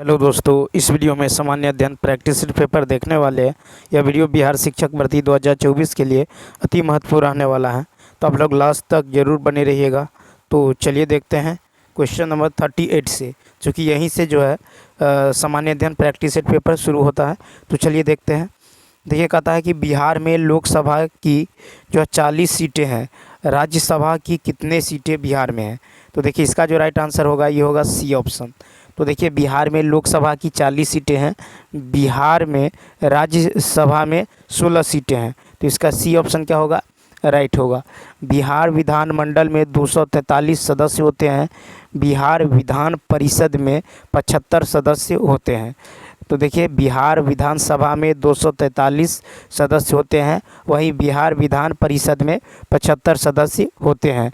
Hello दोस्तों, इस video में सामान्य अध्ययन प्रैक्टिस पेपर देखने वाले हैं। यह वीडियो बिहार शिक्षक भर्ती 2024 के लिए अति महत्वपूर्ण रहने वाला है, तो आप लोग लास्ट तक जरूर बने रहिएगा। तो चलिए देखते हैं क्वेश्चन नंबर 38 से, जो कि यहीं से जो है सामान्य अध्ययन प्रैक्टिस पेपर शुरू होता है। तो चलिए देखते हैं। देखिए, कहता है कि बिहार में लोकसभा की जो 40 सीटें हैं, राज्यसभा की कितने सीटें बिहार में हैं। तो देखिए, इसका जो राइट आंसर होगा ये होगा सी ऑप्शन। तो देखिए, बिहार में लोकसभा की 40 सीटें हैं, बिहार में राज्यसभा में 16 सीटें हैं। तो इसका सी ऑप्शन क्या होगा, राइट होगा। बिहार विधानमंडल में 243 सदस्य होते हैं, बिहार विधान परिषद में 75 सदस्य होते हैं। तो देखिए, बिहार विधानसभा में 243 सदस्य होते हैं, वहीं बिहार विधान परिषद में 75 सदस्य होते हैं।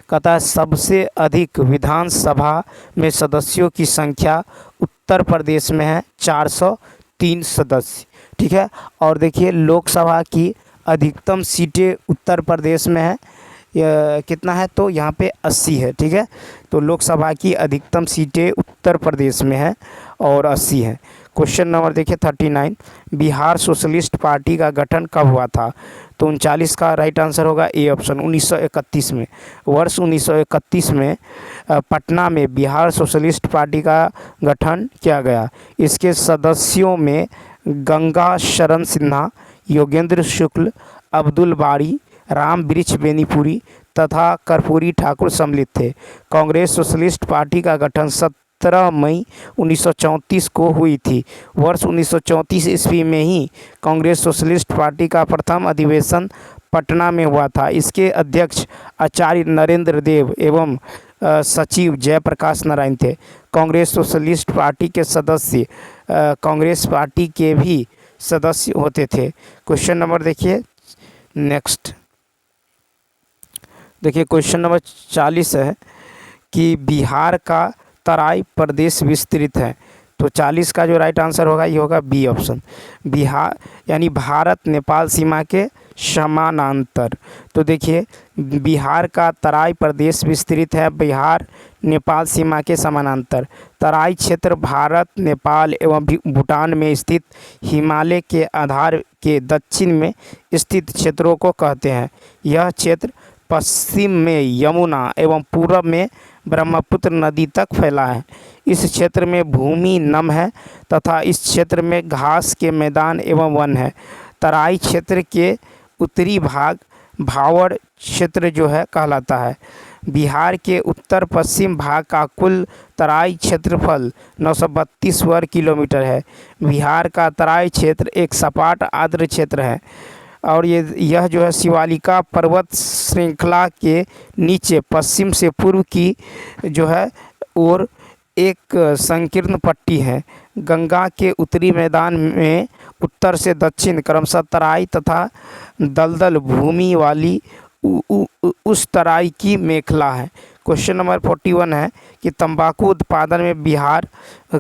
कहता है सबसे अधिक विधानसभा में सदस्यों की संख्या उत्तर प्रदेश में है, 403 सदस्य। ठीक है। और देखिए, लोकसभा की अधिकतम सीटें उत्तर प्रदेश में है, कितना है, तो यहाँ पे 80 है। ठीक है। तो लोकसभा की अधिकतम सीटें उत्तर प्रदेश में है और 80 है। क्वेश्चन नंबर देखिए 39, बिहार सोशलिस्ट पार्टी का गठन कब हुआ था। तो 39 का राइट आंसर होगा ए ऑप्शन, 1931 में। वर्ष 1931 में पटना में बिहार सोशलिस्ट पार्टी का गठन किया गया। इसके सदस्यों में गंगा शरण सिन्हा, योगेंद्र शुक्ल, अब्दुल बारी, राम वृक्ष बेनीपुरी तथा कर्पूरी ठाकुर सम्मिलित थे। कांग्रेस सोशलिस्ट पार्टी का गठन 17 मई 1934 को हुई थी। वर्ष 1934 ईस्वी में ही कांग्रेस सोशलिस्ट पार्टी का प्रथम अधिवेशन पटना में हुआ था। इसके अध्यक्ष आचार्य नरेंद्र देव एवं सचिव जयप्रकाश नारायण थे। कांग्रेस सोशलिस्ट पार्टी के सदस्य कांग्रेस पार्टी के भी सदस्य होते थे। क्वेश्चन नंबर देखिए नेक्स्ट। देखिए, क्वेश्चन नंबर 40 है कि बिहार का तराई प्रदेश विस्तृत है। तो 40 का जो राइट आंसर होगा ये होगा बी ऑप्शन, बिहार यानी भारत नेपाल सीमा के समानांतर। तो देखिए, बिहार का तराई प्रदेश विस्तृत है बिहार नेपाल सीमा के समानांतर। तराई क्षेत्र भारत, नेपाल एवं भूटान में स्थित हिमालय के आधार के दक्षिण में स्थित क्षेत्रों को कहते हैं। यह क्षेत्र पश्चिम में यमुना एवं पूर्व में ब्रह्मपुत्र नदी तक फैला है। इस क्षेत्र में भूमि नम है तथा इस क्षेत्र में घास के मैदान एवं वन है। तराई क्षेत्र के उत्तरी भाग भावर क्षेत्र जो है कहलाता है। बिहार के उत्तर पश्चिम भाग का कुल तराई क्षेत्रफल 932 वर्ग किलोमीटर है। बिहार का तराई क्षेत्र एक सपाट आर्द्र क्षेत्र है और यह जो है शिवालिका पर्वत श्रृंखला के नीचे पश्चिम से पूर्व की जो है और एक संकीर्ण पट्टी है। गंगा के उत्तरी मैदान में उत्तर से दक्षिण क्रमशः तराई तथा दलदल भूमि वाली उस तराई की मेखला है। क्वेश्चन नंबर 41 है कि तंबाकू उत्पादन में बिहार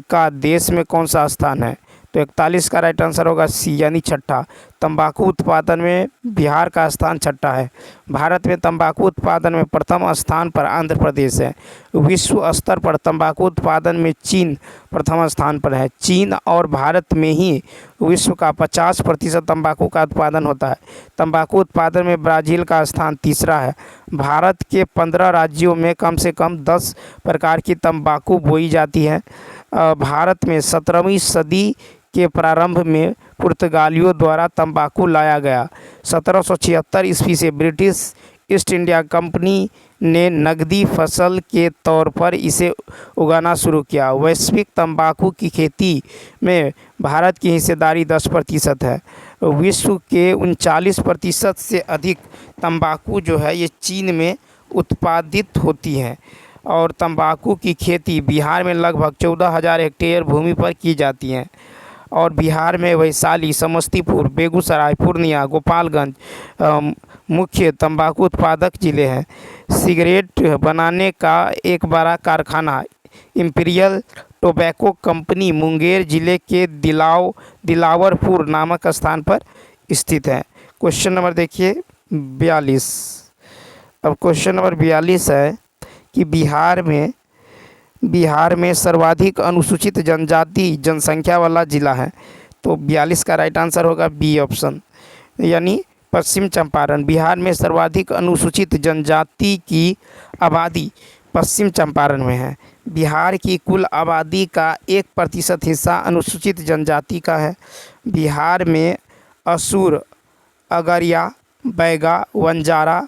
का देश में कौन सा स्थान है। तो 41 का राइट आंसर होगा सी यानी छठा। तंबाकू उत्पादन में बिहार का स्थान छठा है। भारत में तंबाकू उत्पादन में प्रथम स्थान पर आंध्र प्रदेश है। विश्व स्तर पर तंबाकू उत्पादन में चीन प्रथम स्थान पर है। चीन और भारत में ही विश्व का 50% तंबाकू का उत्पादन होता है। तंबाकू उत्पादन में ब्राज़ील का स्थान तीसरा है। भारत के 15 राज्यों में कम से कम 10 प्रकार की तंबाकू बोई जाती है। भारत में 17वीं सदी के प्रारंभ में पुर्तगालियों द्वारा तंबाकू लाया गया। 1776 ईस्वी से ब्रिटिश ईस्ट इंडिया कंपनी ने नकदी फसल के तौर पर इसे उगाना शुरू किया। वैश्विक तंबाकू की खेती में भारत की हिस्सेदारी 10% है। विश्व के 39% से अधिक तंबाकू जो है ये चीन में उत्पादित होती है और तंबाकू की खेती बिहार में लगभग 14,000 हेक्टेयर भूमि पर की जाती है। और बिहार में वैशाली, समस्तीपुर, बेगूसराय, पूर्णिया, गोपालगंज मुख्य तंबाकू उत्पादक जिले हैं। सिगरेट बनाने का एक बड़ा कारखाना इंपीरियल टोबैको कंपनी मुंगेर जिले के दिलावरपुर नामक स्थान पर स्थित है। क्वेश्चन नंबर देखिए 42। अब क्वेश्चन नंबर 42 है कि बिहार में बिहार में सर्वाधिक अनुसूचित जनजाति जनसंख्या वाला जिला है? तो 42 का राइट आंसर होगा बी ऑप्शन, यानी पश्चिम चंपारण। बिहार में सर्वाधिक अनुसूचित जनजाति की आबादी पश्चिम चंपारण में है। बिहार की कुल आबादी का 1% हिस्सा अनुसूचित जनजाति का है। बिहार में असुर, अगरिया, बैगा, वंजारा,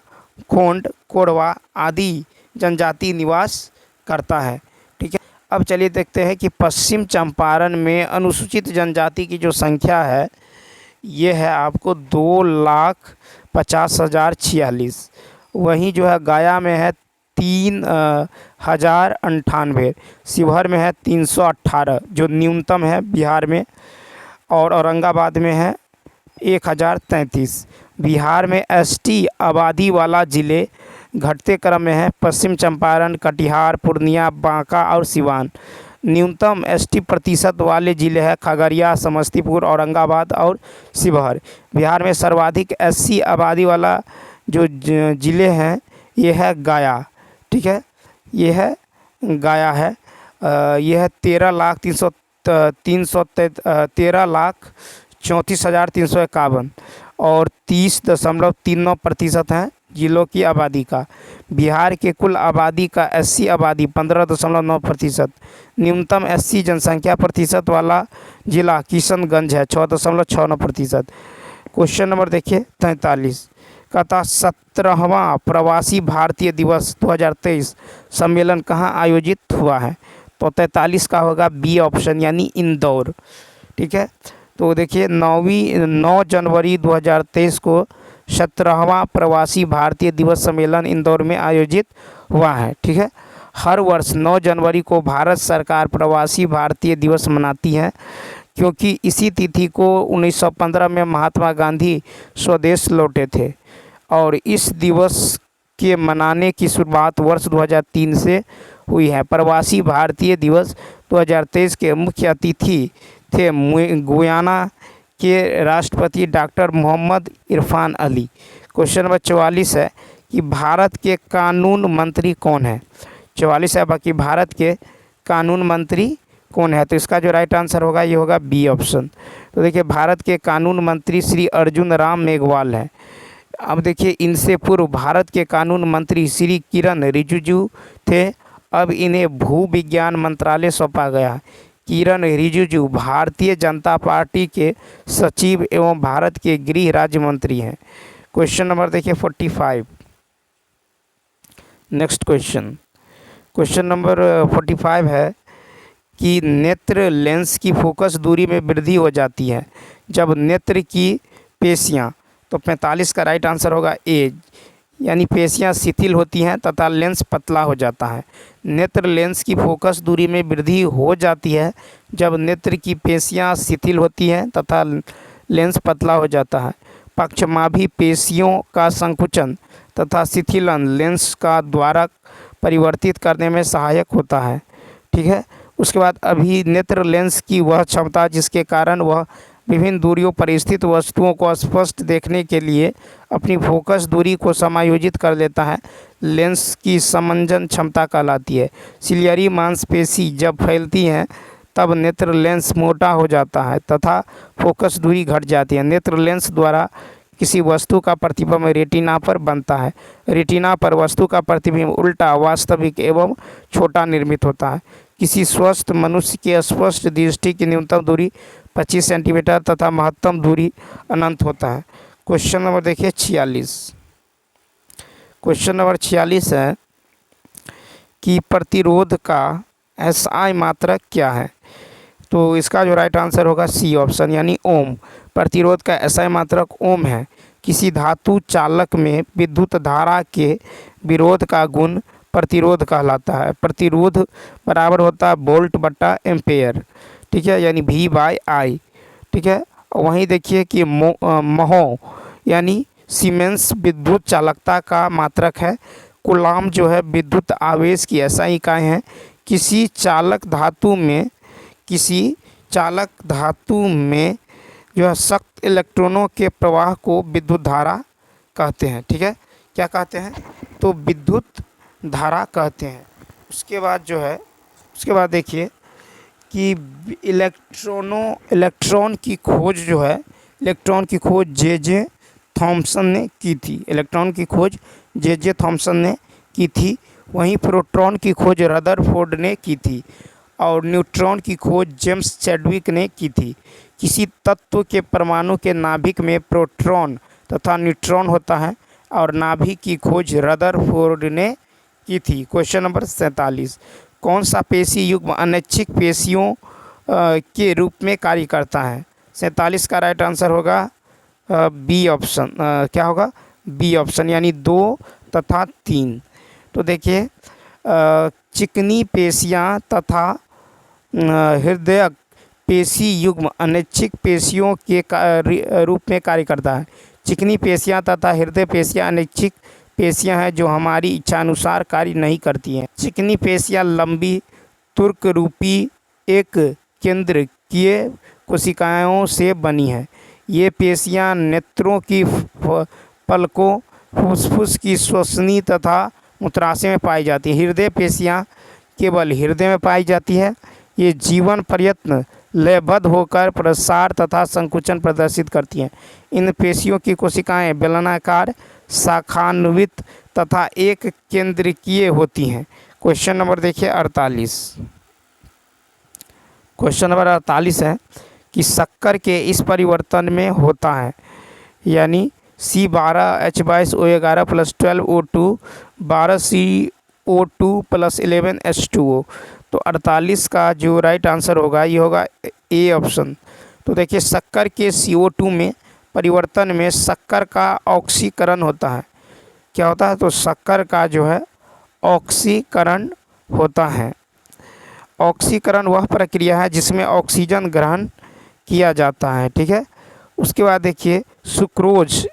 खोंड, कोरवा आदि जनजाति निवास करता है। ठीक है, अब चलिए देखते हैं कि पश्चिम चंपारण में अनुसूचित जनजाति की जो संख्या है ये है आपको 2,50,046। वहीं जो है गया में है 3,098, शिवहर में है 318 जो न्यूनतम है बिहार में, और औरंगाबाद में है 1,033। बिहार में एसटी आबादी वाला ज़िले घटते क्रम में है पश्चिम चंपारण, कटिहार, पूर्णिया, बांका और सिवान। न्यूनतम एसटी प्रतिशत वाले ज़िले हैं खगड़िया, समस्तीपुर, औरंगाबाद और शिवहर। बिहार में सर्वाधिक एससी आबादी वाला जो ज़िले हैं ये है गया। ठीक है, ये है गया है। ये है 13,34,351 और 30.39% हैं जिलों की आबादी का। बिहार के कुल आबादी का एससी आबादी 15.9%। न्यूनतम एससी जनसंख्या प्रतिशत वाला जिला किशनगंज है 6.69%। क्वेश्चन नंबर देखिए 43 का था 17वां प्रवासी भारतीय दिवस 2023 सम्मेलन कहाँ आयोजित हुआ है? तो 43 का होगा बी ऑप्शन, यानी इंदौर। ठीक है, तो देखिए 9 जनवरी 2023 को 17वां प्रवासी भारतीय दिवस सम्मेलन इंदौर में आयोजित हुआ है। ठीक है, हर वर्ष 9 जनवरी को भारत सरकार प्रवासी भारतीय दिवस मनाती है, क्योंकि इसी तिथि को 1915 में महात्मा गांधी स्वदेश लौटे थे और इस दिवस के मनाने की शुरुआत वर्ष 2003 से हुई है। प्रवासी भारतीय दिवस 2023 के मुख्य अतिथि थे गुयाना के राष्ट्रपति doctor Mohammad Irfan Ali. Question number 44 है कि भारत के कानून मंत्री कौन है? 44 है बाकी भारत के कानून मंत्री कौन है? तो इसका जो राइट आंसर होगा ये होगा बी ऑप्शन। तो देखिए भारत के कानून मंत्री श्री अर्जुन राम मेघवाल हैं। अब देखिए इनसे पूर्व भारत के कानून मंत्री श्री किरण रिजिजू थे, अब इन्हें भू विज्ञान मंत्रालय सौंपा गया। किरण रिजिजू भारतीय जनता पार्टी के सचिव एवं भारत के गृह राज्य मंत्री हैं। क्वेश्चन नंबर देखिए 45। नेक्स्ट क्वेश्चन नंबर 45 है कि नेत्र लेंस की फोकस दूरी में वृद्धि हो जाती है जब नेत्र की पेशियाँ, तो 45 का राइट आंसर होगा ए, यानी पेशियाँ शिथिल होती हैं तथा लेंस पतला हो जाता है। नेत्र लेंस की फोकस दूरी में वृद्धि हो जाती है जब नेत्र की पेशियाँ शिथिल होती हैं तथा लेंस पतला हो जाता है। पक्षमाभी पेशियों का संकुचन तथा शिथिलन लेंस का द्वारा परिवर्तित करने में सहायक होता है। ठीक है, उसके बाद अभी नेत्र लेंस की वह क्षमता जिसके कारण वह विभिन्न दूरियों पर स्थित वस्तुओं को स्पष्ट देखने के लिए अपनी फोकस दूरी को समायोजित कर लेता है, लेंस की समंजन क्षमता कहलाती है। सिलियरी मांसपेशी जब फैलती हैं तब नेत्र लेंस मोटा हो जाता है तथा फोकस दूरी घट जाती है। नेत्र लेंस द्वारा किसी वस्तु का प्रतिबिंब रेटिना पर बनता है। रेटिना पर वस्तु का प्रतिबिंब उल्टा, वास्तविक एवं छोटा निर्मित होता है। किसी स्वस्थ मनुष्य की स्पष्ट दृष्टि की न्यूनतम दूरी 25 सेंटीमीटर तथा महत्तम दूरी अनंत होता है। क्वेश्चन नंबर देखिए 46। क्वेश्चन नंबर 46 है कि प्रतिरोध का एसआई मात्रक क्या है? तो इसका जो राइट आंसर होगा सी ऑप्शन, यानी ओम। प्रतिरोध का एसआई मात्रक ओम है। किसी धातु चालक में विद्युत धारा के विरोध का गुण प्रतिरोध कहलाता है। प्रतिरोध बराबर होता है वोल्ट बटा एम्पेयर। ठीक है, यानी V बाय I। ठीक है, वहीं देखिए कि महो यानी सीमेंस विद्युत चालकता का मात्रक है। कूलाम जो है विद्युत आवेश की एसआई इकाई है। किसी चालक धातु में जो है सख्त इलेक्ट्रॉनों के प्रवाह को विद्युत धारा कहते हैं। ठीक है, क्या कहते हैं? तो विद्युत धारा कहते हैं। उसके बाद जो है उसके बाद देखिए कि इलेक्ट्रॉन की खोज जो है, इलेक्ट्रॉन की खोज जे थॉमसन ने की थी। इलेक्ट्रॉन की खोज जे थॉमसन ने की थी। वहीं प्रोटॉन की खोज रदरफोर्ड ने की थी और न्यूट्रॉन की खोज जेम्स चैडविक ने की थी। किसी तत्व के परमाणु के नाभिक में प्रोटॉन तथा न्यूट्रॉन होता है और नाभिक की खोज रदरफोर्ड ने की थी। क्वेश्चन नंबर 47, कौन सा पेशी युग्म अनैच्छिक पेशियों के रूप में कार्य करता है? 47 का राइट आंसर होगा बी ऑप्शन। क्या होगा? बी ऑप्शन, यानी 2 तथा 3। तो देखिए चिकनी पेशियाँ तथा हृदय पेशी युग्म अनैच्छिक पेशियों के रूप में कार्य करता है। चिकनी पेशियाँ तथा हृदय पेशियाँ अनैच्छिक पेशियाँ हैं जो हमारी इच्छानुसार कार्य नहीं करती हैं। चिकनी पेशियाँ लंबी तुर्क रूपी एक केंद्रकीय कोशिकाओं से बनी है। ये पेशियाँ नेत्रों की पलकों, फुसफुस की श्वसनी तथा मूत्राशय में पाई जाती है। हृदय पेशियाँ केवल हृदय में पाई जाती है। ये जीवन प्रयत्न लयबद्ध होकर प्रसार तथा संकुचन प्रदर्शित करती हैं। इन पेशियों की कोशिकाएं बेलनाकार, शाखान्वित तथा एक केंद्रकीय होती हैं। क्वेश्चन नंबर देखिए 48। क्वेश्चन नंबर 48 है कि शक्कर के इस परिवर्तन में होता है, यानी C12H22O11 + 12O2 12CO2 + 11H2O। तो 48 का जो राइट आंसर होगा ये होगा ए ऑप्शन। तो देखिए शक्कर के CO2 में परिवर्तन में शक्कर का ऑक्सीकरण होता है। क्या होता है? तो शक्कर का जो है ऑक्सीकरण होता है। ऑक्सीकरण वह प्रक्रिया है जिसमें ऑक्सीजन ग्रहण किया जाता है। ठीक है। उसके बाद देखिए सुक्रोज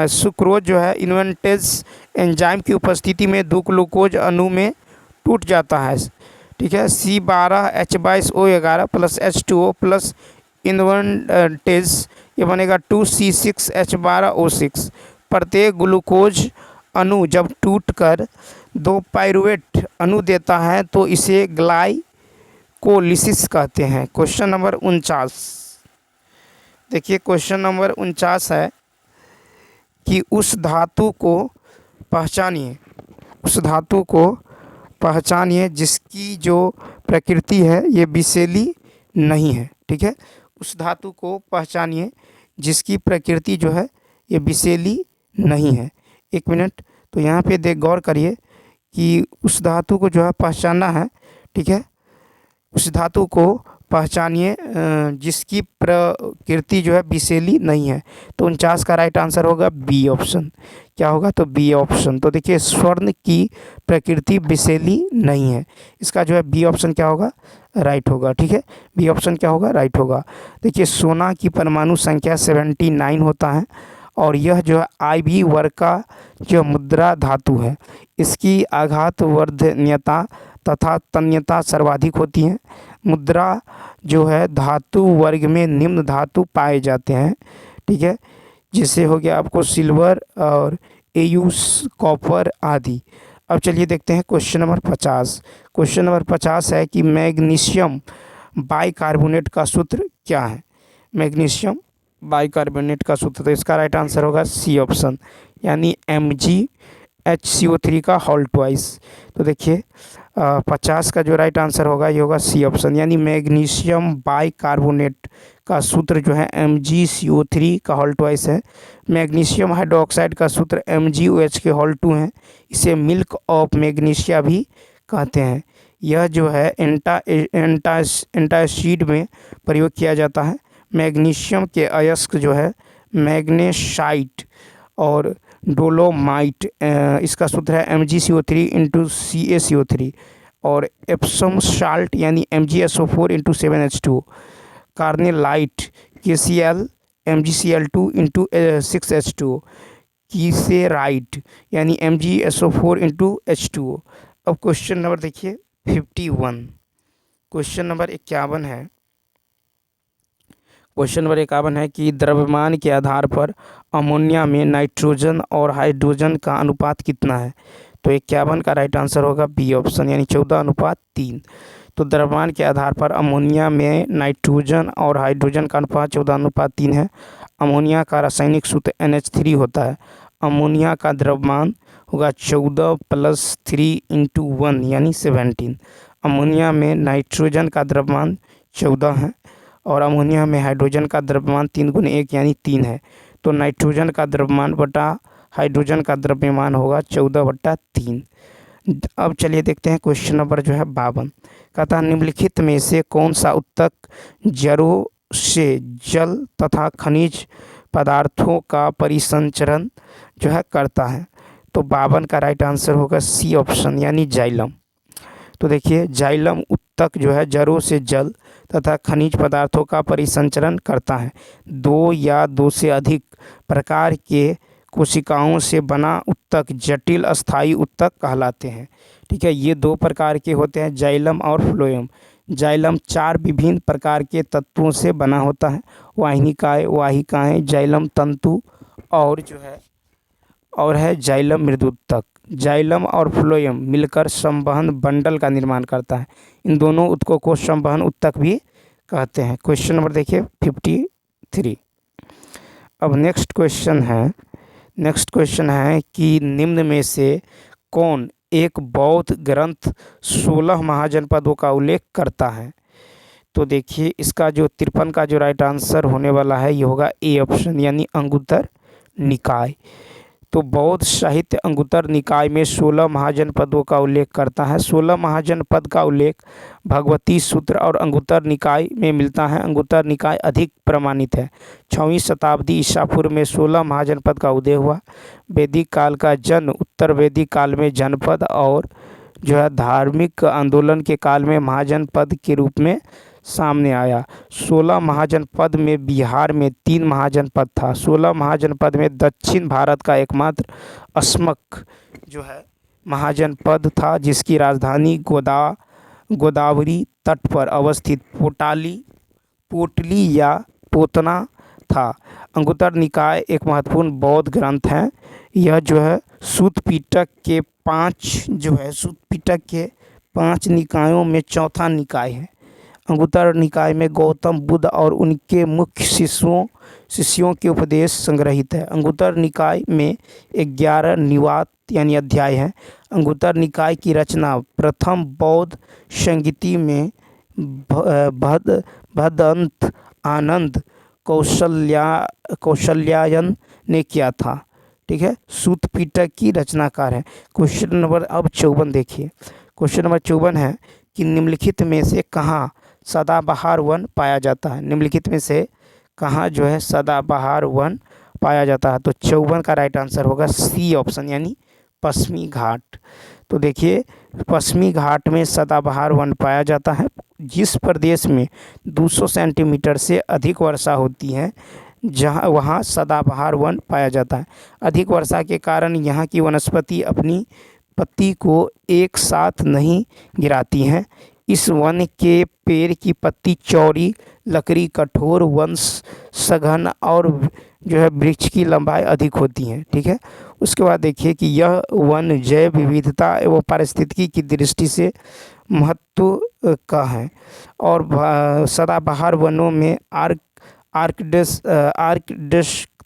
सुक्रोज जो है इन्वेंटेज एंजाइम की उपस्थिति में 2 ग्लूकोज अणु में टूट जाता है। ठीक है। C12H22O11 + H2O प्लस इन्वेंटेज ये बनेगा 2C6H12O6। प्रत्येक ग्लूकोज अणु जब टूटकर 2 पाइरुवेट अणु देता है तो इसे ग्लाइकोलिसिस कहते हैं। Question number 49। देखिए क्वेश्चन नंबर 49 है कि उस धातु को पहचानिए, उस धातु को पहचानिए जिसकी जो प्रकृति है ये विषैली नहीं है। ठीक है। उस धातु को पहचानिए जिसकी प्रकृति जो है ये विषैली नहीं है। 1 मिनट, तो यहाँ पे देख गौर करिए कि उस धातु को जो है पहचानना है। ठीक है। उस धातु को पहचानिए जिसकी प्रकृति जो है विषैली नहीं है। तो 49 का राइट आंसर होगा बी ऑप्शन। क्या होगा? तो बी ऑप्शन। तो देखिए स्वर्ण की प्रकृति विषैली नहीं है, इसका जो है बी ऑप्शन क्या होगा? राइट होगा। ठीक है। बी ऑप्शन क्या होगा? राइट होगा। देखिए सोना की परमाणु संख्या 79 होता है और यह जो है IV वर्ग का जो मुद्रा धातु है, इसकी आघातवर्धनीयता तथा तन्यता सर्वाधिक होती है। मुद्रा जो है धातु वर्ग में निम्न धातु पाए जाते हैं। ठीक है। जैसे हो गया आपको सिल्वर और एयूस, कॉपर आदि। अब चलिए देखते हैं क्वेश्चन नंबर 50। क्वेश्चन नंबर 50 है कि मैग्नीशियम बाइकार्बोनेट का सूत्र क्या है? मैग्नीशियम बाइकार्बोनेट का सूत्र, तो इसका राइट आंसर होगा सी ऑप्शन, यानी MgHCO3 का होल ट्वाइस। तो देखिए 50 का जो राइट आंसर होगा ये होगा सी ऑप्शन, यानी मैग्नीशियम बाइकार्बोनेट का सूत्र जो है MgCO3 का होल ट्वाइस है। मैग्नीशियम हाइड्रोक्साइड का सूत्र MgOH के होल 2 है। इसे मिल्क ऑफ मैग्नीशिया भी कहते हैं। यह जो है एंटासिड में प्रयोग किया जाता है। मैग्नीशियम के अयस्क जो है मैग्नेसाइट और डोलोमाइट, इसका सूत्र है MgCO3 × CaCO3 और एप्सम साल्ट यानी MgSO4 × 7H2। Carnallite KCl MgCl2 × 6H2O। कीसेराइट यानी MgSO4 × H2O। अब क्वेश्चन नंबर देखिए 51। क्वेश्चन नंबर 51 है, क्वेश्चन नंबर 51 है कि द्रव्यमान के आधार पर अमोनिया में नाइट्रोजन और हाइड्रोजन का अनुपात कितना है? तो 51 का राइट आंसर होगा बी ऑप्शन, यानी 14:3। तो द्रव्यमान के आधार पर अमोनिया में नाइट्रोजन और हाइड्रोजन का अनुपात 14:3 है। अमोनिया का रासायनिक सूत्र NH3 होता है। अमोनिया का द्रव्यमान होगा 14 + 3 × 1 यानी 17। अमोनिया में नाइट्रोजन का द्रव्यमान 14 है और अमोनिया में हाइड्रोजन का द्रव्यमान 3 × 1 यानी 3 है। तो नाइट्रोजन का द्रव्यमान बटा हाइड्रोजन का द्रव्यमान होगा 14/3। अब चलिए देखते हैं क्वेश्चन नंबर जो है 52। कहता है निम्नलिखित में से कौन सा उत्तक जड़ों से जल तथा खनिज पदार्थों का परिसंचरण जो है करता है। तो 52 का राइट आंसर होगा सी ऑप्शन, यानी जाइलम। तो देखिए जाइलम उत्तक जो है जड़ों से जल तथा खनिज पदार्थों का परिसंचरण करता है। 2 या 2 से अधिक प्रकार के कोशिकाओं से बना उत्तक जटिल अस्थायी उत्तक कहलाते हैं। ठीक है, ये 2 प्रकार के होते हैं, जाइलम और फ्लोएम। जाइलम 4 विभिन्न प्रकार के तत्वों से बना होता है, वाहिनिकाएँ, वाहिकाएँ, जाइलम तंतु और जो है और है जाइलम मृदुत्तक। जाइलम और फ्लोएम मिलकर संवहन बंडल का निर्माण करता है। इन दोनों उत्तकों को संवहन उत्तक भी कहते हैं। क्वेश्चन नंबर देखिए 53। अब नेक्स्ट क्वेश्चन है कि निम्न में से कौन एक बौद्ध ग्रंथ 16 महाजनपदों का उल्लेख करता है। तो देखिए इसका जो 53 का जो राइट आंसर होने वाला है ये होगा ए ऑप्शन, यानी अंगुत्तर निकाय। तो बौद्ध साहित्य अंगुत्तर निकाय में 16 महाजनपदों का उल्लेख करता है। 16 महाजनपद का उल्लेख भगवती सूत्र और अंगुत्तर निकाय में मिलता है। अंगुत्तर निकाय अधिक प्रमाणित है। 6वीं शताब्दी ईसा पूर्व में 16 महाजनपद का उदय हुआ। वैदिक काल का जन्म उत्तर वैदिक काल में जनपद और जो है धार्मिक आंदोलन के काल में महाजनपद के रूप में सामने आया। 16 महाजनपद में बिहार में 3 महाजनपद था। 16 महाजनपद में दक्षिण भारत का एकमात्र अस्मक जो है महाजनपद था, जिसकी राजधानी गोदावरी तट पर अवस्थित पोटली या पोतना था। अंगुत्तर निकाय एक महत्वपूर्ण बौद्ध ग्रंथ है। यह जो है सूत पिटक के 5 निकायों में चौथा निकाय है। अंगुत्तर निकाय में गौतम बुद्ध और उनके मुख्य शिष्यों के उपदेश संग्रहित है। अंगुत्तर निकाय में 11 निवात यानी अध्याय हैं। अंगुत्तर निकाय की रचना प्रथम बौद्ध संगीति में भदंत आनंद कौशल्यायन ने किया था। ठीक है, सूत पिटक की रचनाकार है। क्वेश्चन नंबर अब 54 देखिए। क्वेश्चन नंबर 54 है कि निम्नलिखित में से कहाँ सदाबहार वन पाया जाता है। निम्नलिखित में से कहाँ जो है सदाबहार वन पाया जाता है। तो 54 का राइट आंसर होगा सी ऑप्शन, यानी पश्चिमी घाट। तो देखिए पश्चिमी घाट में सदाबहार वन पाया जाता है। जिस प्रदेश में 200 सेंटीमीटर से अधिक वर्षा होती है वहाँ सदाबहार वन पाया जाता है। अधिक वर्षा के कारण यहाँ की वनस्पति अपनी पत्ती को एक साथ नहीं गिराती हैं। इस वन के पेड़ की पत्ती चौड़ी, लकड़ी कठोर, वन सघन और जो है वृक्ष की लंबाई अधिक होती है। ठीक है, उसके बाद देखिए कि यह वन जैव विविधता एवं पारिस्थितिकी की दृष्टि से महत्व का है और सदाबहार वनों में आर्किड्स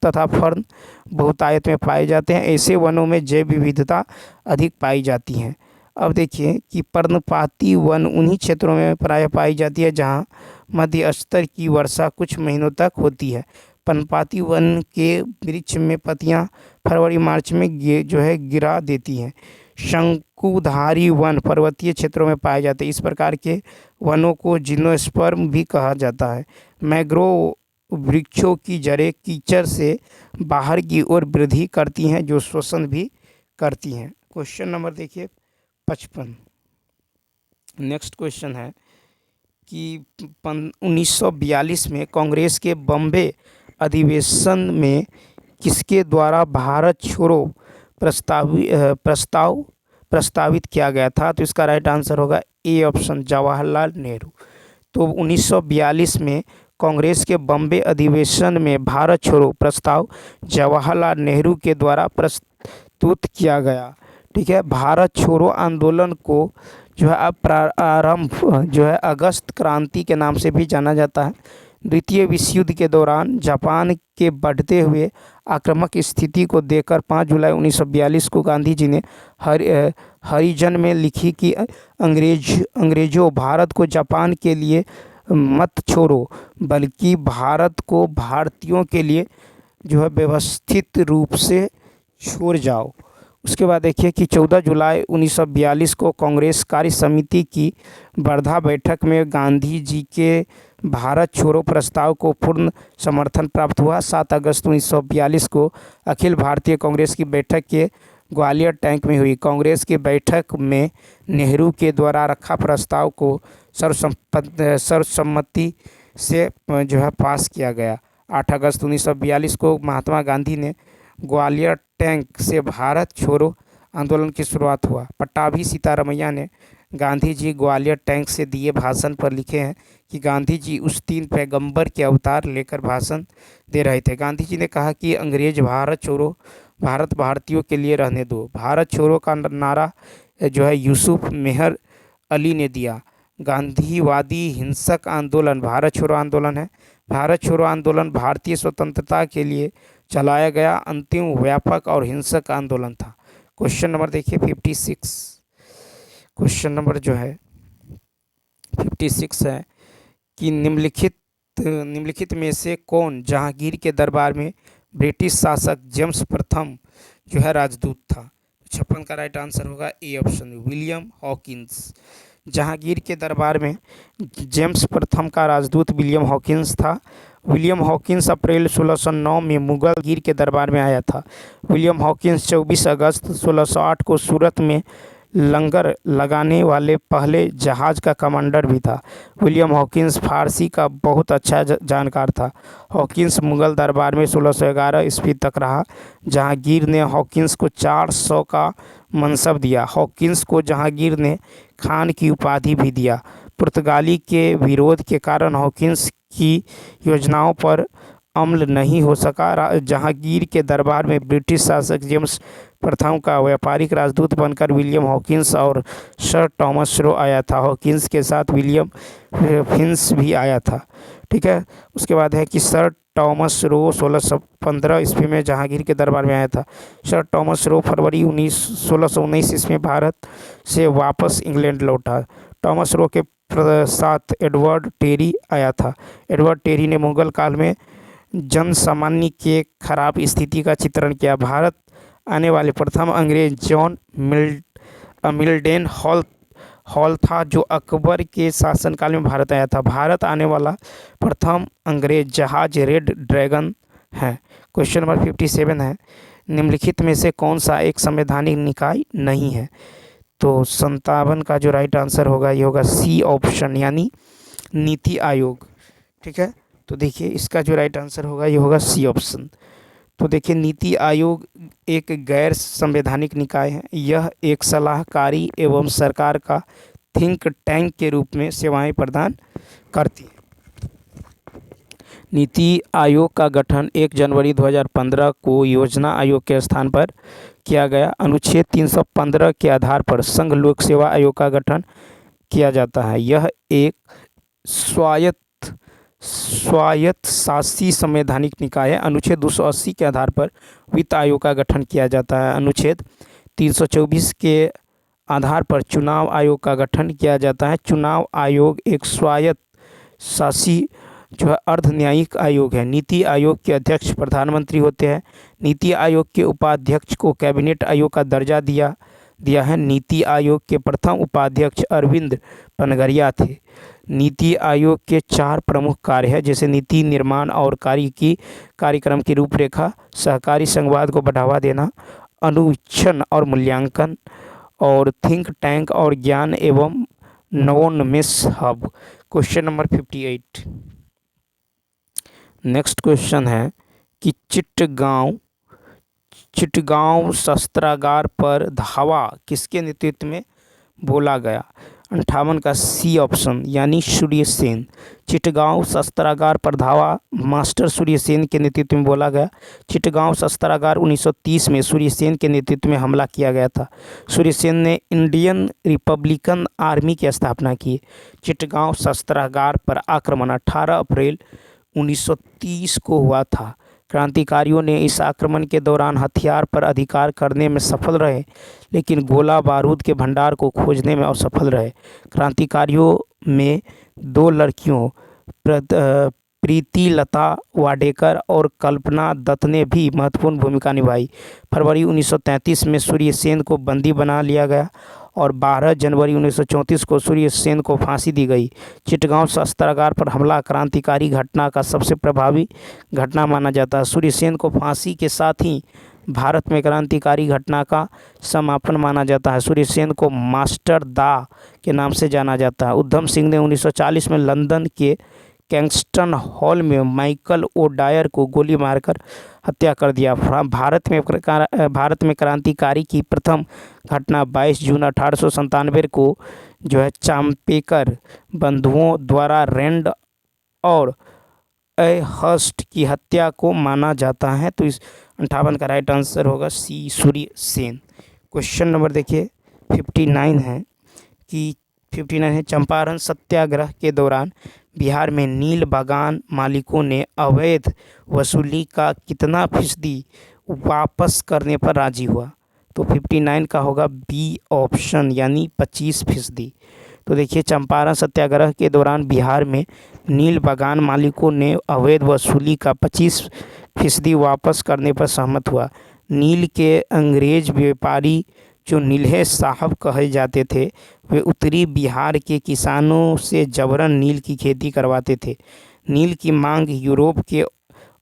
तथा फर्न बहुतायत में पाए जाते हैं। ऐसे वनों में जैव विविधता अधिक पाई जाती है। अब देखिए कि पर्णपाती वन उन्हीं क्षेत्रों में प्रायः पाई जाती है जहां मध्य स्तर की वर्षा कुछ महीनों तक होती है। पर्णपाती वन के वृक्ष में पत्तियां फरवरी मार्च में जो है गिरा देती हैं। शंकुधारी वन पर्वतीय क्षेत्रों में पाए जाते हैं। इस प्रकार के वनों को जिम्नोस्पर्म भी कहा जाता है। मैंग्रोव वृक्षों की जड़ें कीचड़ से बाहर की ओर वृद्धि करती हैं, जो श्वसन भी करती हैं। क्वेश्चन नंबर देखिए 55। नेक्स्ट क्वेश्चन है कि 1942 में कांग्रेस के बॉम्बे अधिवेशन में किसके द्वारा भारत छोड़ो प्रस्तावित किया गया था। तो इसका राइट आंसर होगा ए ऑप्शन, जवाहरलाल नेहरू। तो 1942 में कांग्रेस के बॉम्बे अधिवेशन में भारत छोड़ो प्रस्ताव जवाहरलाल नेहरू के द्वारा प्रस्तुत किया गया। ठीक है। भारत छोड़ो आंदोलन को जो है अब प्रारंभ जो है अगस्त क्रांति के नाम से भी जाना जाता है। द्वितीय विश्व युद्ध के दौरान जापान के बढ़ते हुए आक्रामक स्थिति को देखकर 5 जुलाई 1942 को गांधी जी ने हरिजन में लिखी कि अंग्रेजों भारत को जापान के लिए मत छोड़ो, बल्कि भारत को भारतीयों के लिए जो है व्यवस्थित रूप से छोड़ जाओ। उसके बाद देखिए कि 14 जुलाई 1942 को कांग्रेस कार्य समिति की वर्धा बैठक में गांधी जी के भारत छोड़ो प्रस्ताव को पूर्ण समर्थन प्राप्त हुआ। 7 अगस्त 1942 को अखिल भारतीय कांग्रेस की बैठक के ग्वालियर टैंक में हुई। कांग्रेस की बैठक में नेहरू के द्वारा रखा प्रस्ताव को सर्वसम्मति से जो है पास किया गया। 8 अगस्त 1942 को महात्मा गांधी ने ग्वालियर टैंक से भारत छोड़ो आंदोलन की शुरुआत हुआ। पट्टाभी सीतारमैया ने गांधी जी ग्वालियर टैंक से दिए भाषण पर लिखे हैं कि गांधी जी उस 3 पैगंबर के अवतार लेकर भाषण दे रहे थे। गांधी जी ने कहा कि अंग्रेज भारत छोड़ो, भारत भारतीयों के लिए रहने दो। भारत छोड़ो का नारा जो है यूसुफ मेहर अली ने दिया। गांधीवादी हिंसक आंदोलन भारत छोड़ो आंदोलन है। भारत छोड़ो आंदोलन भारतीय स्वतंत्रता के लिए चलाया गया अंतिम व्यापक और हिंसक आंदोलन था। क्वेश्चन नंबर देखिए 56। क्वेश्चन नंबर जो है 56 है कि निम्नलिखित में से कौन जहांगीर के दरबार में ब्रिटिश शासक जेम्स प्रथम जो है राजदूत था। 56 का राइट आंसर होगा A option, William Hawkins. Jahangir के दरबार में जेम्स प्रथम का राजदूत विलियम हॉकिंस था। विलियम हॉकिंस अप्रैल 1609 में मुगल गिर के दरबार में आया था। विलियम हॉकिंस 24 अगस्त 1608 को सूरत में लंगर लगाने वाले पहले जहाज़ का कमांडर भी था। विलियम हॉकिंस फारसी का बहुत अच्छा जानकार था। हॉकिंस मुगल दरबार में 1611 ईस्वी तक रहा। जहांगीर ने हॉकिंस को 400 का मनसब दिया। हॉकिंस को जहांगीर ने खान की उपाधि भी दिया। पुर्तगाली के विरोध के कारण हॉकिंस की योजनाओं पर अमल नहीं हो सका। जहांगीर के दरबार में ब्रिटिश शासक जेम्स प्रथम का व्यापारिक राजदूत बनकर विलियम हॉकिंस और सर टॉमस रो आया था। हॉकिंस के साथ विलियम फिंच भी आया था। ठीक है। उसके बाद है कि सर टॉमस रो 1615 ईस्वी में जहांगीर के दरबार में आया था। सर टॉमस रो फरवरी 1619 ईस्वी में भारत से वापस इंग्लैंड लौटा। टॉमस रो के साथ एडवर्ड टेरी आया था। एडवर्ड टेरी ने मुगल काल में जन सामान्य के खराब स्थिति का चित्रण किया। भारत आने वाले प्रथम अंग्रेज जॉन मिल्डेन हॉल था, जो अकबर के शासनकाल में भारत आया था। भारत आने वाला प्रथम अंग्रेज जहाज रेड ड्रैगन है। क्वेश्चन नंबर 57 है, निम्नलिखित में से कौन सा एक संवैधानिक निकाय नहीं है। तो 57 का जो राइट आंसर होगा ये होगा सी ऑप्शन, यानी नीति आयोग। ठीक है। तो देखिए इसका जो राइट आंसर होगा ये होगा सी ऑप्शन। तो देखिए नीति आयोग एक गैर संवैधानिक निकाय है। यह एक सलाहकारी एवं सरकार का थिंक टैंक के रूप में सेवाएं प्रदान करती है। नीति आयोग का गठन 1 जनवरी 2015 को योजना आयोग के स्थान पर किया गया। अनुच्छेद 315 के आधार पर संघ लोक सेवा आयोग का गठन किया जाता है। यह एक स्वायत्त शासी संवैधानिक निकाय है। अनुच्छेद 280 के आधार पर वित्त आयोग का गठन किया जाता है। अनुच्छेद 324 के आधार पर चुनाव आयोग का गठन किया जाता है। चुनाव आयोग एक स्वायत्त शासी जो है अर्ध न्यायिक आयोग है। नीति आयोग के अध्यक्ष प्रधानमंत्री होते हैं। नीति आयोग के उपाध्यक्ष को कैबिनेट आयोग का दर्जा दिया है। नीति आयोग के प्रथम उपाध्यक्ष अरविंद पनगरिया थे। नीति आयोग के 4 प्रमुख कार्य हैं, जैसे नीति निर्माण और कार्यक्रम की रूपरेखा, सहकारी संघवाद को बढ़ावा देना, अनुवीक्षण और मूल्यांकन, और थिंक टैंक और ज्ञान एवं नवोन्मेष hub. Question number 58। Next question है कि चिटगांव शस्त्रागार पर धावा किसके नेतृत्व में बोला गया। 58 का सी ऑप्शन यानी सूर्यसेन। चिटगांव शस्त्रागार पर धावा मास्टर सूर्यसेन के नेतृत्व में बोला गया। चिटगांव शस्त्रागार 1930 में सूर्यसेन के नेतृत्व में हमला किया गया था। सूर्यसेन ने इंडियन रिपब्लिकन आर्मी की स्थापना की। चिटगांव शस्त्रागार पर आक्रमण 18 अप्रैल 1930 को हुआ था। क्रांतिकारियों ने इस आक्रमण के दौरान हथियार पर अधिकार करने में सफल रहे, लेकिन गोला बारूद के भंडार को खोजने में असफल रहे। क्रांतिकारियों में 2 लड़कियों प्रीतिलता वाडेकर और कल्पना दत्त ने भी महत्वपूर्ण भूमिका निभाई। फरवरी 1933 में सूर्यसेन को बंदी बना लिया गया और 12 जनवरी 1934 को सूर्यसेन को फांसी दी गई। चिटगांव शस्त्रागार पर हमला क्रांतिकारी घटना का सबसे प्रभावी घटना माना जाता है। सूर्यसेन को फांसी के साथ ही भारत में क्रांतिकारी घटना का समापन माना जाता है। सूर्यसेन को मास्टर दा के नाम से जाना जाता है। उधम सिंह ने 1940 में लंदन के कैंगस्टन हॉल में माइकल ओ डायर को गोली मारकर हत्या कर दिया। भारत में क्रांतिकारी की प्रथम घटना 22 जून 1897 को जो है चाम्पेकर बंधुओं द्वारा रैंड और ए हर्स्ट की हत्या को माना जाता है। तो इस 58 का राइट आंसर होगा सी सूर्यसेन। क्वेश्चन नंबर देखिए 59 है कि 59 है चंपारण सत्याग्रह के दौरान बिहार में नील बागान मालिकों ने अवैध वसूली का कितना फीसदी वापस करने पर राजी हुआ। तो 59 का होगा बी ऑप्शन यानी 25%। तो देखिए चंपारण सत्याग्रह के दौरान बिहार में नील बागान मालिकों ने अवैध वसूली का 25% वापस करने पर सहमत हुआ। नील के अंग्रेज व्यापारी जो नीलहे साहब कहे जाते थे, वे उत्तरी बिहार के किसानों से जबरन नील की खेती करवाते थे। नील की मांग यूरोप के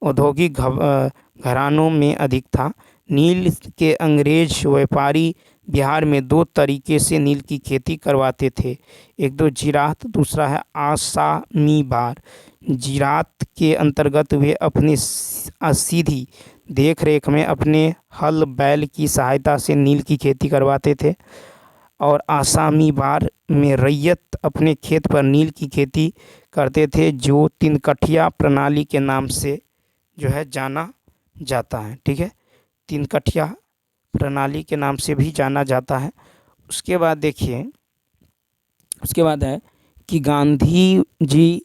औद्योगिक घरानों में अधिक था। नील के अंग्रेज व्यापारी बिहार में 2 तरीके से नील की खेती करवाते थे, एक तो जिरात, दूसरा है आसामी बार। जिरात के अंतर्गत वे अपनी सीधी देख रेख में अपने हल बैल की सहायता से नील की खेती करवाते थे और आसामी बार में रैयत अपने खेत पर नील की खेती करते थे, जो 3 कठिया प्रणाली के नाम से जो है जाना जाता है। ठीक है, 3 कठिया प्रणाली के नाम से भी जाना जाता है। उसके बाद देखिए, उसके बाद है कि गांधी जी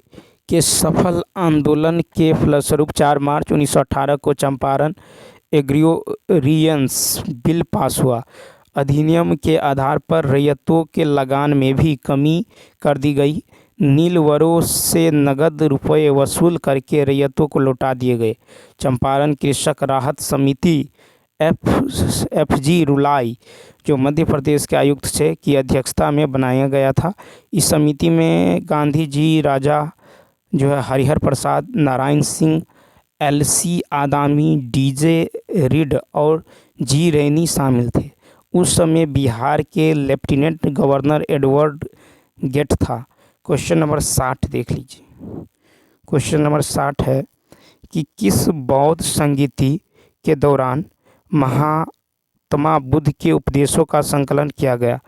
के सफल आंदोलन के फलस्वरूप 4 मार्च 1918 को चंपारण एग्रीरियंस बिल पास हुआ। अधिनियम के आधार पर रैयतों के लगान में भी कमी कर दी गई। नीलवरों से नगद रुपये वसूल करके रैयतों को लौटा दिए गए। चंपारण कृषक राहत समिति FG रुलाई, जो मध्य प्रदेश के आयुक्त थे, की अध्यक्षता में बनाया गया था। इस समिति में गांधी जी, राजा जो है Harihar Prasad, Narayan Singh, LC Adami, DJ Reed और G रैनी शामिल थे। उस समय बिहार के लेफ्टिनेंट गवर्नर एडवर्ड गेट था। क्वेश्चन नंबर 60 देख लीजिए। क्वेश्चन नंबर 60 है कि किस बौद्ध संगीति के दौरान महात्मा बुद्ध के उपदेशों का संकलन किया गया।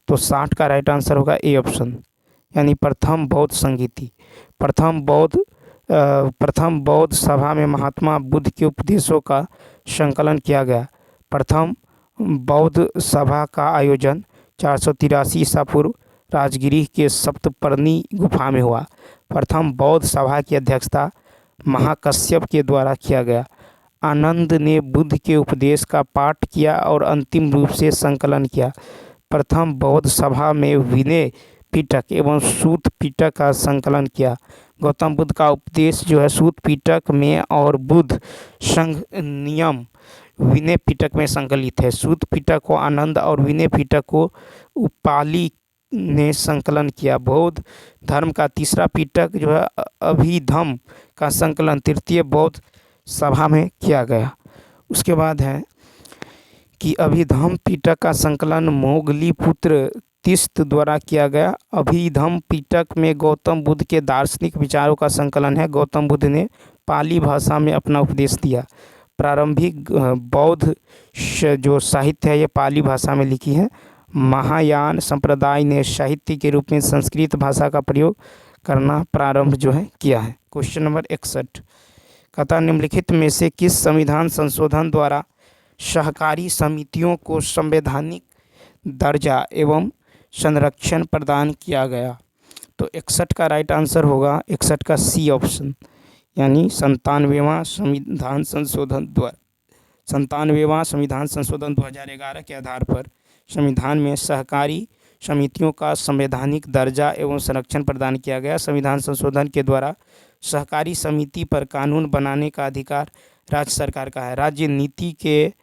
तो 60 का राइट आंसर होगा ए ऑप्शन यानी प्रथम बौद्ध संगीति। प्रथम बौद्ध सभा में महात्मा बुद्ध के उपदेशों का संकलन किया गया। प्रथम बौद्ध सभा का आयोजन 483 ईसा पूर्व राजगिरी के सप्तपर्णी गुफा में हुआ। प्रथम बौद्ध सभा की अध्यक्षता महाकश्यप के द्वारा किया गया। आनंद ने बुद्ध के उपदेश का पाठ किया और अंतिम रूप से संकलन किया। प्रथम बौद्ध सभा में विनय पिटक एवं सूत पिटक का संकलन किया। गौतम बुद्ध का उपदेश जो है सूत पिटक में और बुद्ध संघ नियम विनय पिटक में संकलित है। सूत पिटक को आनंद और विनय पिटक को उपाली ने संकलन किया। बौद्ध धर्म का तीसरा पिटक जो है अभिधम्म का संकलन तृतीय बौद्ध सभा में किया गया। उसके बाद है कि अभिधम्म पिटक का संकलन मोगलीपुत्र तीस्त द्वारा किया गया। अभिधम्म पिटक में गौतम बुद्ध के दार्शनिक विचारों का संकलन है। गौतम बुद्ध ने पाली भाषा में अपना उपदेश दिया। प्रारंभिक बौद्ध जो साहित्य है ये पाली भाषा में लिखी है। महायान संप्रदाय ने साहित्य के रूप में संस्कृत भाषा का प्रयोग करना प्रारंभ जो है किया है। क्वेश्चन नंबर 61 कहता निम्नलिखित में से किस संविधान संशोधन द्वारा सहकारी समितियों को संवैधानिक दर्जा एवं संरक्षण प्रदान किया गया? तो 61 का राइट आंसर होगा 61 का सी ऑप्शन, यानी 97वां संविधान संशोधन 2011 के आधार पर संविधान में सहकारी समितियों का संवैधानिक दर्जा एवं संरक्षण प्रदान किया गया। संविधान संशोधन के द्वारा सहकारी समिति पर कानून बनाने का अधिकार राज्य सरकार का है। राज्य नीति के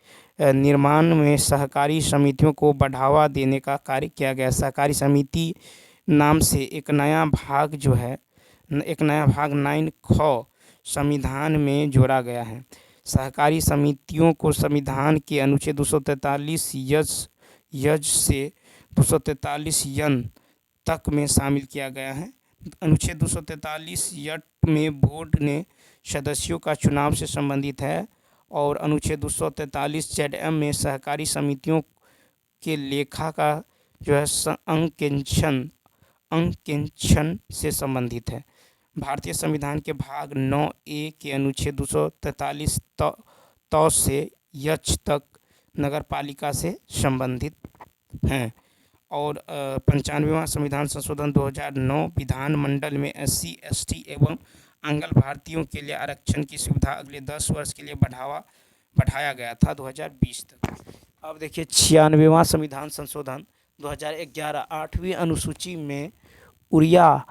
निर्माण में सहकारी समितियों को बढ़ावा देने का कार्य किया गया। सहकारी समिति नाम से एक नया भाग 9 ख संविधान में जोड़ा गया है। सहकारी समितियों को संविधान के अनुच्छेद 243 यज से 243 यन तक में शामिल किया गया है। अनुच्छेद 243 यट में बोर्ड ने सदस्यों का चुनाव से संबंधित है और अनुच्छेद 243 ZM में सहकारी समितियों के लेखा का जो है अंकेक्षण से संबंधित है। भारतीय संविधान के भाग 9A के अनुच्छेद 243 त से यच तक नगर पालिका से संबंधित हैं और 95वां संविधान संशोधन 2009 विधानमंडल में SC ST एवं आंग्ल भारतीयों के लिए आरक्षण की सुविधा अगले 10 वर्ष के लिए बढ़ाया गया था 2020 तक। अब देखिए 96वां संविधान संशोधन 2011 8वीं अनुसूची में उड़िया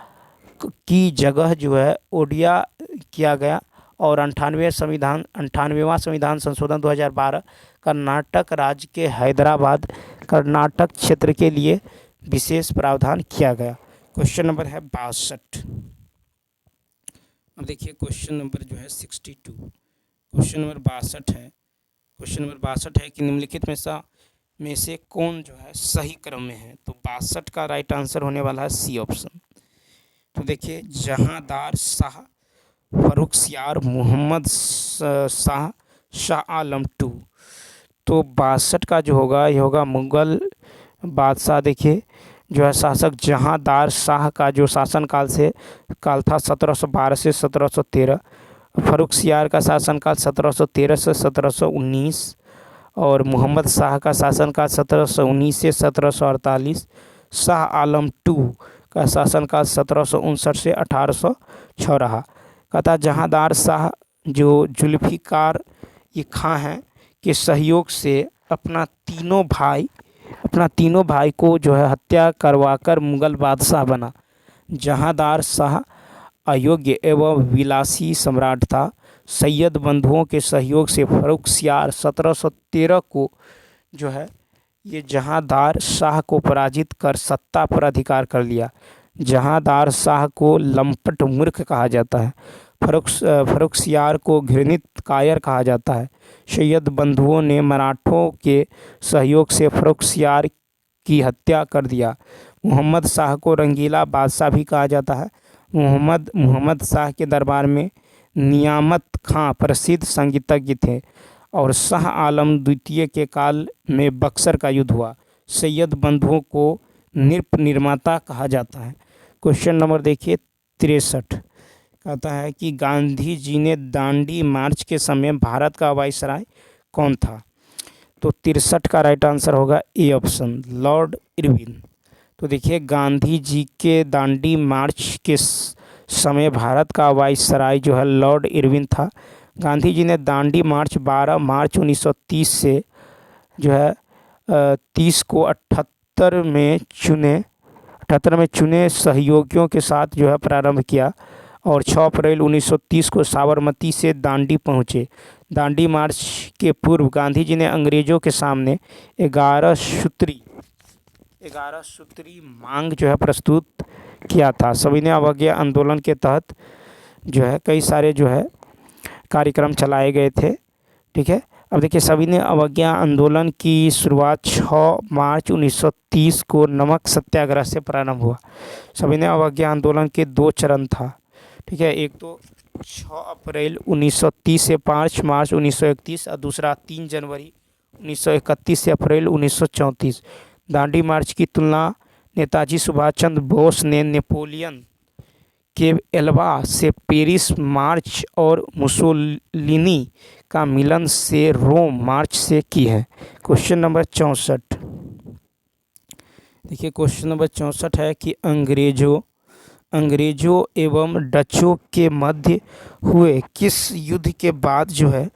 की जगह जो है ओडिया किया गया और 98वां संविधान संशोधन 2012 कर्नाटक राज्य के हैदराबाद कर्नाटक क्षेत्र के लिए विशेष प्रावधान किया गया। क्वेश्चन नंबर है 62। अब देखिए क्वेश्चन नंबर जो है 62, क्वेश्चन नंबर 62 है। क्वेश्चन नंबर 62 है कि निम्नलिखित में से कौन जो है सही क्रम में है? तो 62 का राइट आंसर होने वाला है सी ऑप्शन। तो देखिए जहांदार शाह फर्रुखसियार मोहम्मद शाह आलम II। तो 62 का जो होगा ये होगा मुगल बादशाह देखिए जो है शासक जहांदार शाह का जो शासनकाल था 1712 से 1713। फर्रुखसियार का शासनकाल 1713 से 1719 और मोहम्मद शाह का शासनकाल 1719 से 1748। शाह आलम II का शासनकाल 1759 से 1806 रहा। कहता जहांदार शाह जो जुल्फ़िकार खां हैं के सहयोग से अपना तीनों भाई को जो है हत्या करवाकर मुगल बादशाह बना। जहांदार शाह अयोग्य एवं विलासी सम्राट था। सैयद बंधुओं के सहयोग से फर्रुखसियार 1713 को जो है ये जहांदार शाह को पराजित कर सत्ता पर अधिकार कर लिया। जहांदार शाह को लंपट मूर्ख कहा जाता है। फर्रुखसियार को घृणित कायर कहा जाता है। सैयद बंधुओं ने मराठों के सहयोग से फर्रुखसियार की हत्या कर दिया। मोहम्मद शाह को रंगीला बादशाह भी कहा जाता है। मोहम्मद शाह के दरबार में नियामत खां प्रसिद्ध संगीतज्ञ थे और शाह आलम द्वितीय के काल में बक्सर का युद्ध हुआ। सैयद बंधुओं को नृप निर्माता कहा जाता है। क्वेश्चन नंबर देखिए 63 कहता है कि गांधी जी ने दांडी मार्च के समय भारत का वायसराय कौन था? तो 63 का राइट आंसर होगा ए ऑप्शन, लॉर्ड इरविन। तो देखिए गांधी जी के दांडी मार्च के समय भारत का वायसराय जो है लॉर्ड इरविन था। गांधी जी ने दांडी मार्च 12 मार्च 1930 से जो है 30 को 78 में चुने सहयोगियों के साथ जो है प्रारंभ किया और 6 अप्रैल 1930 को साबरमती से दांडी पहुँचे। दांडी मार्च के पूर्व गांधी जी ने अंग्रेज़ों के सामने 11 सूत्री मांग जो है प्रस्तुत किया था। सविनय अवज्ञा आंदोलन के तहत जो है कई सारे जो है कार्यक्रम चलाए गए थे। ठीक है, अब देखिए सविनय अवज्ञा आंदोलन की शुरुआत 6 मार्च 1930 को नमक सत्याग्रह से प्रारंभ हुआ। सविनय अवज्ञा आंदोलन के 2 चरण था। ठीक है, एक तो 6 अप्रैल 1930 से 5 मार्च 1931 और दूसरा 3 जनवरी 1931 से अप्रैल 1934। दांडी मार्च की तुलना नेताजी सुभाष चंद्र बोस ने नेपोलियन के एल्बा से पेरिस मार्च और मुसोलिनी का मिलन से रोम मार्च से की है। Question number 64। देखिए क्वेश्चन नंबर 64 है कि अंग्रेजों एवं डचों के मध्य हुए किस युद्ध के बाद जो है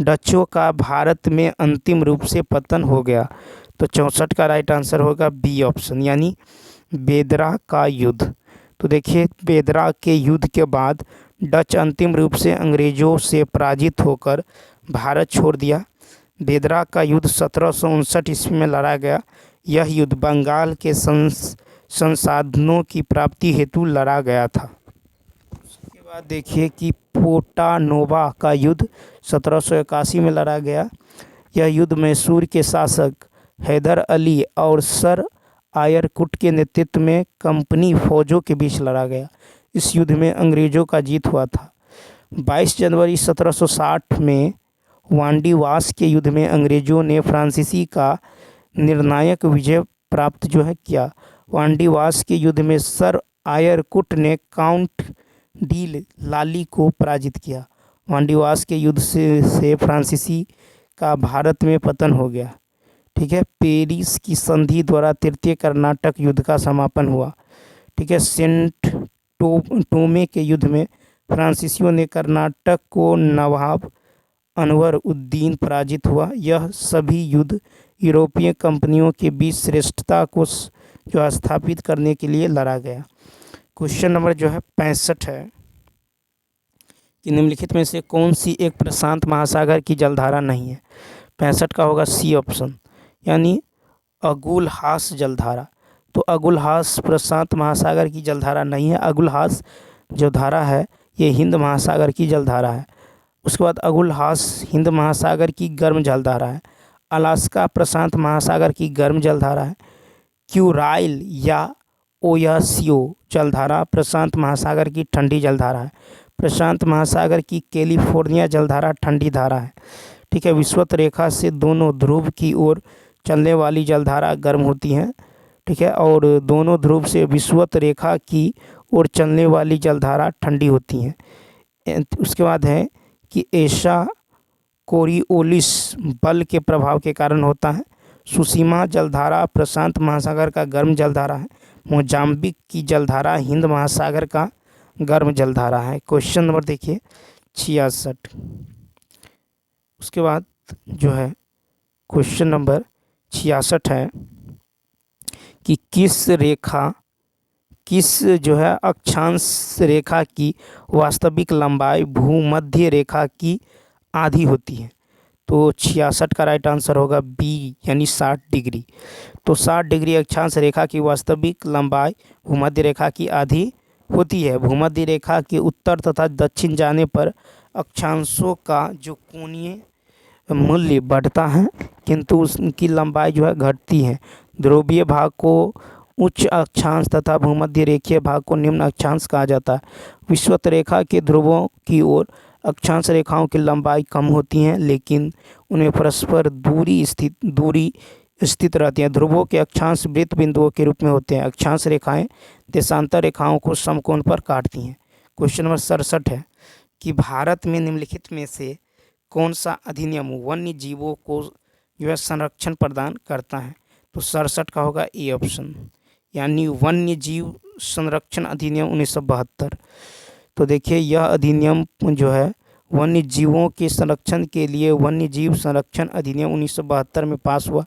डचों का भारत में अंतिम रूप से पतन हो गया। तो 64 का राइट आंसर होगा बी ऑप्शन, यानी बेदरा का युद्ध। तो देखिए बेदरा के युद्ध के बाद डच अंतिम रूप से अंग्रेजों से पराजित होकर भारत छोड़ दिया। बेदरा का युद्ध 1759 ईस्वी में लड़ा गया। यह युद्ध बंगाल के संसाधनों की प्राप्ति हेतु लड़ा गया था। उसके बाद देखिए कि पोटानोवा का युद्ध 1781 में लड़ा गया। यह युद्ध मैसूर के शासक हैदर अली और सर आयरकुट के नेतृत्व में कंपनी फौजों के बीच लड़ा गया। इस युद्ध में अंग्रेजों का जीत हुआ था। 22 जनवरी 1760 में वांडीवास के युद्ध में अंग्रेजों ने फ्रांसीसी का निर्णायक विजय प्राप्त जो है किया। वांडीवास के युद्ध में सर आयरकुट ने काउंट डी लाली को पराजित किया। वांडीवास के युद्ध से फ्रांसीसी का भारत में पतन हो गया। ठीक है, पेरिस की संधि द्वारा तृतीय कर्नाटक युद्ध का समापन हुआ। ठीक है, सेंट टोमे के युद्ध में फ्रांसीसियों ने कर्नाटक को नवाब अनवर उद्दीन पराजित हुआ। यह सभी युद्ध यूरोपीय कंपनियों के बीच श्रेष्ठता को जो स्थापित करने के लिए लड़ा गया। क्वेश्चन नंबर जो है 65 है कि निम्नलिखित में से कौन सी एक प्रशांत महासागर की जलधारा नहीं है। 65 का होगा सी ऑप्शन, यानी अगुलहास जलधारा। तो अगुलहास प्रशांत महासागर की जलधारा नहीं है। अगुलहास जो धारा है ये हिंद महासागर की जलधारा है। उसके बाद अगुलहास हिंद महासागर की गर्म जलधारा है। अलास्का प्रशांत महासागर की गर्म जलधारा है। क्यूराइल या ओयासियो जलधारा प्रशांत महासागर की ठंडी जलधारा है। प्रशांत महासागर की कैलिफोर्निया जलधारा ठंडी धारा है। ठीक है, विषुवत रेखा से दोनों ध्रुव की ओर चलने वाली जलधारा गर्म होती हैं। ठीक है, और दोनों ध्रुव से विषुवत रेखा की ओर चलने वाली जलधारा ठंडी होती हैं। उसके बाद है कि ऐसा कोरियोलिस बल के प्रभाव के कारण होता है। सुसीमा जलधारा प्रशांत महासागर का गर्म जलधारा है। मोजाम्बिक की जलधारा हिंद महासागर का गर्म जलधारा है। क्वेश्चन नंबर देखिए 66। उसके बाद जो है क्वेश्चन नंबर 66 है कि किस जो है अक्षांश रेखा की वास्तविक लंबाई भूमध्य रेखा की आधी होती है। तो 66 का राइट आंसर होगा बी, यानी 60 डिग्री। तो 60 डिग्री अक्षांश रेखा की वास्तविक लंबाई भूमध्य रेखा की आधी होती है। भूमध्य रेखा के उत्तर तथा दक्षिण जाने पर अक्षांशों का जो कोणीय मूल्य बढ़ता है, किंतु उसकी लंबाई जो है घटती है। ध्रुवीय भाग को उच्च अक्षांश तथा भूमध्य रेखीय भाग को निम्न अक्षांश कहा जाता है। विषुवत रेखा के ध्रुवों की ओर अक्षांश रेखाओं की लंबाई कम होती हैं, लेकिन उनमें परस्पर दूरी स्थित रहती हैं। ध्रुवों के अक्षांश वृत्त बिंदुओं के रूप में होते हैं। अक्षांश रेखाएं देशांतर रेखाओं को समकोण पर काटती हैं। क्वेश्चन नंबर 67 है कि भारत में निम्नलिखित में से कौन सा अधिनियम वन्य जीवों को जो है संरक्षण प्रदान करता है। तो 67 का होगा ए ऑप्शन, यानी वन्य जीव संरक्षण अधिनियम 1972। तो देखिए यह अधिनियम जो है वन्य जीवों के संरक्षण के लिए वन्य जीव संरक्षण अधिनियम 1972 में पास हुआ।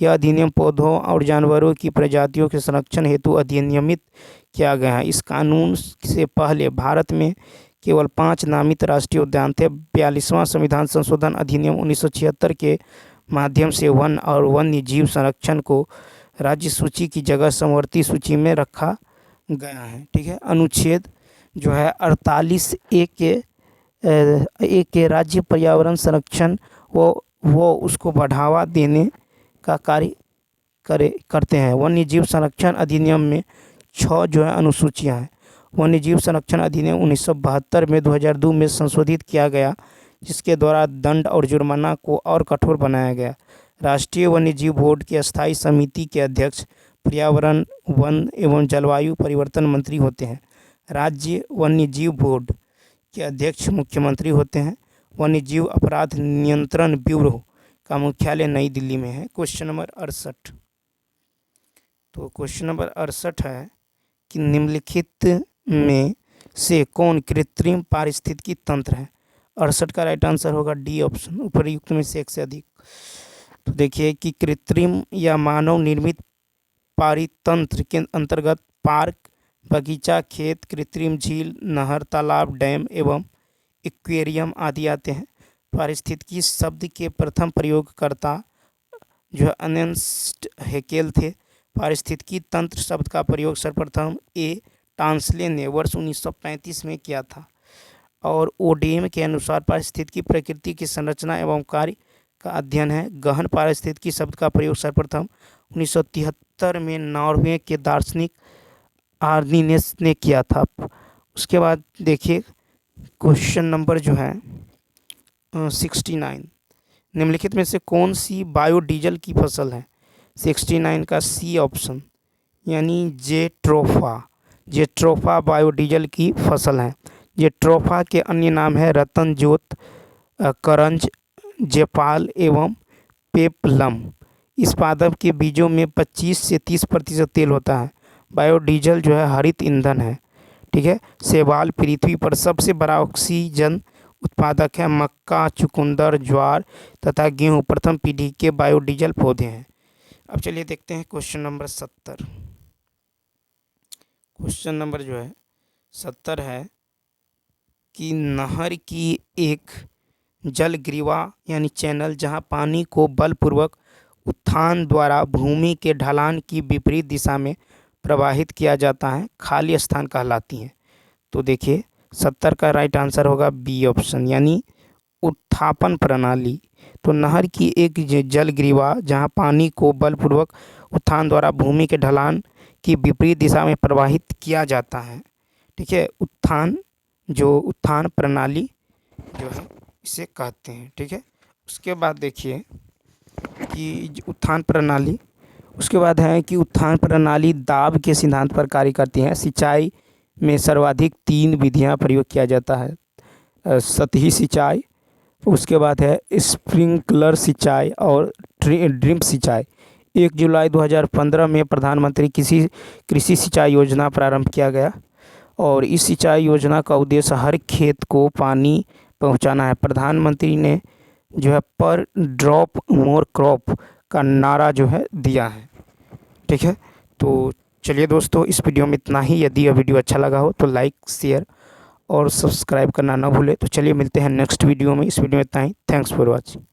यह अधिनियम पौधों और जानवरों की प्रजातियों के संरक्षण हेतु अधिनियमित किया गया है। इस कानून से पहले भारत में केवल 5 नामित राष्ट्रीय उद्यान थे। 42वां संविधान संशोधन अधिनियम 1976 के माध्यम से वन और वन्य जीव संरक्षण को राज्य सूची की जगह समवर्ती सूची में रखा गया है। ठीक है, अनुच्छेद जो है 48 एक के राज्य पर्यावरण संरक्षण वो उसको बढ़ावा देने का कार्य करते हैं। वन्य जीव संरक्षण अधिनियम में 6 जो है अनुसूचियां हैं। वन्य जीव संरक्षण अधिनियम 1972 में 2002 में संशोधित किया गया, जिसके द्वारा दंड और जुर्माना को और कठोर बनाया गया। राष्ट्रीय वन्यजीव बोर्ड के स्थायी समिति के अध्यक्ष पर्यावरण, वन एवं जलवायु परिवर्तन मंत्री होते हैं। राज्य वन्यजीव बोर्ड के अध्यक्ष मुख्यमंत्री होते हैं। वन्यजीव अपराध नियंत्रण ब्यूरो का मुख्यालय नई दिल्ली में है। Question number 68। तो क्वेश्चन नंबर 68 है कि निम्नलिखित में से कौन कृत्रिम पारिस्थितिकी तंत्र है। 68 का राइट आंसर होगा डी ऑप्शन, उपर्युक्त में से एक से अधिक। तो देखिए कि कृत्रिम या मानव निर्मित पारितंत्र के अंतर्गत पार्क, बगीचा, खेत, कृत्रिम झील, नहर, तालाब, डैम एवं एक्वेरियम आदि आते हैं। पारिस्थितिकी शब्द के प्रथम प्रयोगकर्ता जो है अर्नेस्ट हैकेल थे। पारिस्थितिकी तंत्र शब्द का प्रयोग सर्वप्रथम ए टांसले ने वर्ष 1935 में किया था। और ओडेम के अनुसार पारिस्थितिकी प्रकृति की संरचना एवं कार्य का अध्ययन है। गहन पारिस्थितिकी शब्द का प्रयोग सर्वप्रथम 1973 में नॉर्वे के दार्शनिक आर्निनेस ने किया था। उसके बाद देखिए क्वेश्चन नंबर जो है 69। निम्नलिखित में से कौन सी बायोडीजल की फसल है। 69 का सी ऑप्शन यानी जेट्रोफा बायोडीजल की फसल है। जेट्रोफा के अन्य नाम है रतन ज्योत, करंज, जेपाल एवं पेपलम। इस पादप के बीजों में 25 से 30% तेल होता है। बायोडीजल जो है हरित ईंधन है। ठीक है। शैवाल पृथ्वी पर सबसे बड़ा ऑक्सीजन उत्पादक है। मक्का, चुकंदर, ज्वार तथा गेहूँ प्रथम पीढ़ी के बायोडीजल पौधे हैं। अब चलिए देखते हैं क्वेश्चन नंबर 70। क्वेश्चन नंबर जो है 70 है कि नहर की एक जलग्रीवा यानी चैनल जहां पानी को बलपूर्वक उत्थान द्वारा भूमि के ढलान की विपरीत दिशा में प्रवाहित किया जाता है, खाली स्थान कहलाती हैं। तो देखिए 70 का राइट आंसर होगा बी ऑप्शन यानी उत्थापन प्रणाली। तो नहर की एक जलग्रीवा जहां पानी को बलपूर्वक उत्थान द्वारा भूमि के ढलान की विपरीत दिशा में प्रवाहित किया जाता है। ठीक है। उत्थान प्रणाली जो है इसे कहते हैं। ठीक है। उसके बाद देखिए कि उत्थान प्रणाली, उसके बाद है कि उत्थान प्रणाली दाब के सिद्धांत पर कार्य करती है। सिंचाई में सर्वाधिक 3 विधियां प्रयोग किया जाता है। सतही सिंचाई, उसके बाद है स्प्रिंकलर सिंचाई और ड्रिप सिंचाई। 1 जुलाई 2015 में प्रधानमंत्री कृषि सिंचाई योजना प्रारंभ किया गया और इस सिंचाई योजना का उद्देश्य हर खेत को पानी पहुंचाना है। प्रधानमंत्री ने जो है पर ड्रॉप मोर क्रॉप का नारा जो है दिया है। ठीक है। तो चलिए दोस्तों, इस वीडियो में इतना ही। यदि यह वीडियो अच्छा लगा हो तो लाइक, शेयर और सब्सक्राइब करना ना भूलें। तो चलिए मिलते हैं नेक्स्ट वीडियो में। इस वीडियो में इतना ही। Thanks for watching.